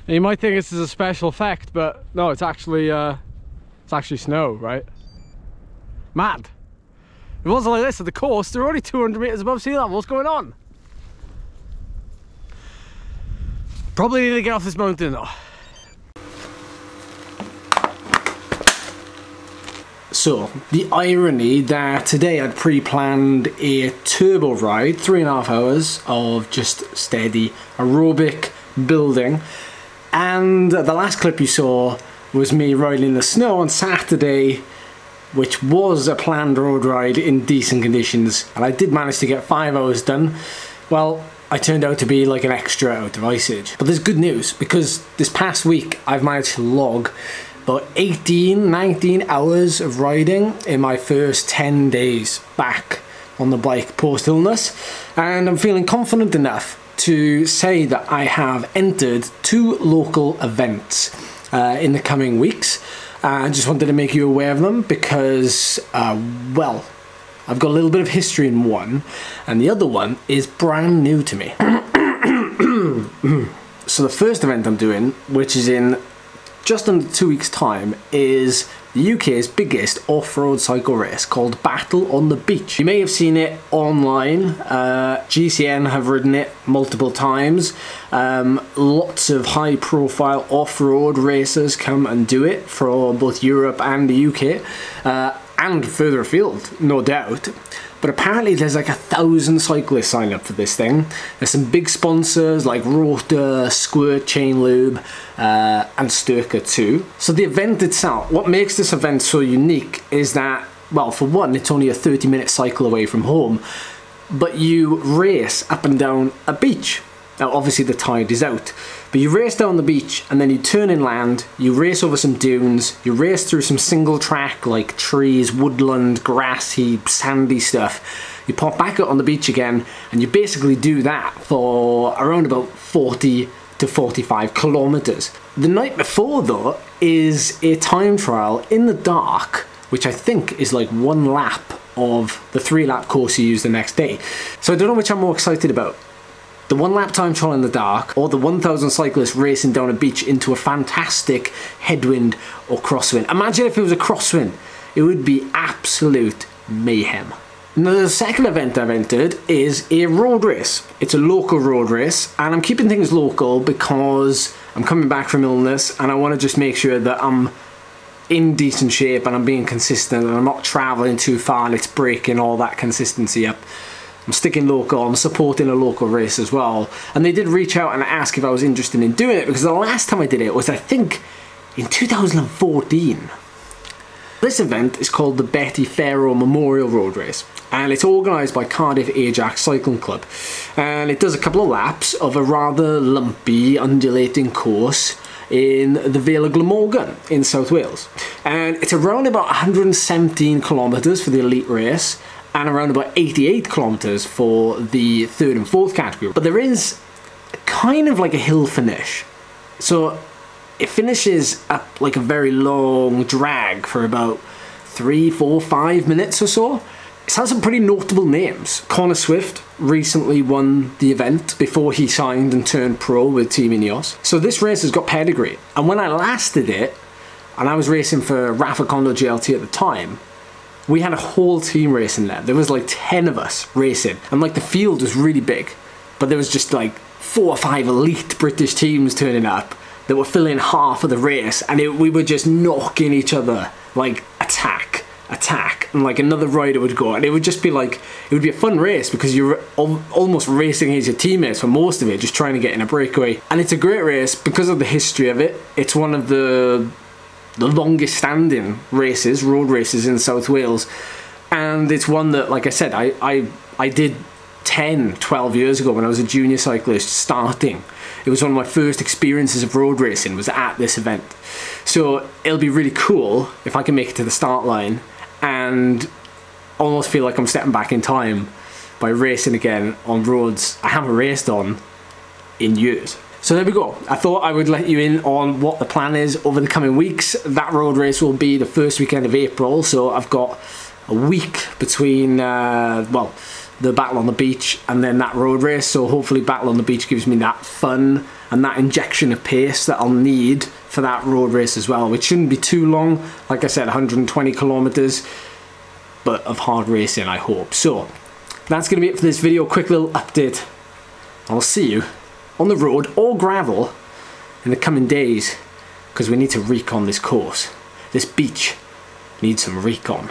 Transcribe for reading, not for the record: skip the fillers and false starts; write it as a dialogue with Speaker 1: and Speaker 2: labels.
Speaker 1: And you might think this is a special effect, but no, it's actually snow, right? Mad. If it wasn't like this at the coast, they're already 200 meters above sea level. What's going on? Probably need to get off this mountain though. So, the irony that today I'd pre-planned a turbo ride, 3.5 hours of just steady aerobic building, and the last clip you saw was me riding in the snow on Saturday, which was a planned road ride in decent conditions, and I did manage to get 5 hours done. Well, I turned out to be like an extra out of Ice Age. But there's good news, because this past week I've managed to log about 18-19 hours of riding in my first 10 days back on the bike post-illness, and I'm feeling confident enough to say that I have entered 2 local events in the coming weeks. I just wanted to make you aware of them because, well, I've got a little bit of history in one, and the other one is brand new to me. So the first event I'm doing, which is in just under 2 weeks' time, is the UK's biggest off-road cycle race called Battle on the Beach. You may have seen it online. GCN have ridden it multiple times. Lots of high-profile off-road racers come and do it for both Europe and the UK, and further afield, no doubt. But apparently there's like 1,000 cyclists signed up for this thing. There's some big sponsors like Rotor, Squirt, Chain Lube, and Sturka too. So the event itself, what makes this event so unique is that, well, for one, it's only a 30-minute cycle away from home, but you race up and down a beach. Now obviously the tide is out, but you race down the beach and then you turn inland, you race over some dunes, you race through some single track like trees, woodland, grassy, sandy stuff. You pop back out on the beach again, and you basically do that for around about 40 to 45 kilometers. The night before though is a time trial in the dark, which I think is like 1 lap of the 3-lap course you use the next day. So I don't know which I'm more excited about. The 1 lap time trial in the dark, or the 1,000 cyclists racing down a beach into a fantastic headwind or crosswind. Imagine if it was a crosswind. It would be absolute mayhem. Now the second event I've entered is a road race. It's a local road race, and I'm keeping things local because I'm coming back from illness and I want to just make sure that I'm in decent shape and I'm being consistent and I'm not traveling too far and it's breaking all that consistency up. I'm sticking local, I'm supporting a local race as well. And they did reach out and ask if I was interested in doing it, because the last time I did it was, I think, in 2014. This event is called the Betty Farrow Memorial Road Race, and it's organised by Cardiff Ajax Cycling Club. And it does a couple of laps of a rather lumpy, undulating course in the Vale of Glamorgan in South Wales. And it's around about 117 kilometres for the elite race, and around about 88 kilometers for the 3rd and 4th category. But there is kind of like a hill finish. So it finishes up like a very long drag for about 3, 4, 5 minutes or so. It's had some pretty notable names. Connor Swift recently won the event before he signed and turned pro with Team Ineos. So this race has got pedigree. And when I last did it, and I was racing for Rafa Kondo GLT at the time, we had a whole team racing there. There was like 10 of us racing, and like the field was really big, but there was just like 4 or 5 elite British teams turning up that were filling half of the race, and we were just knocking each other, like attack, and like another rider would go, and it would just be like, it would be a fun race because you're almost racing against your teammates for most of it, just trying to get in a breakaway. And it's a great race because of the history of it. It's one of the longest standing races, road races in South Wales, and it's one that, like I said, I did 10, 12 years ago when I was a junior cyclist starting. It was one of my first experiences of road racing, was at this event. So it'll be really cool if I can make it to the start line and almost feel like I'm stepping back in time by racing again on roads I haven't raced on in years. So there we go. I thought I would let you in on what the plan is over the coming weeks. That road race will be the first weekend of April, so I've got a week between, well, the Battle on the Beach and then that road race. So hopefully Battle on the Beach gives me that fun and that injection of pace that I'll need for that road race as well, which shouldn't be too long. Like I said, 120 kilometers, but of hard racing, I hope. So that's going to be it for this video. Quick little update. I'll see you on the road or gravel in the coming days, because we need to recon this course. This beach needs some recon.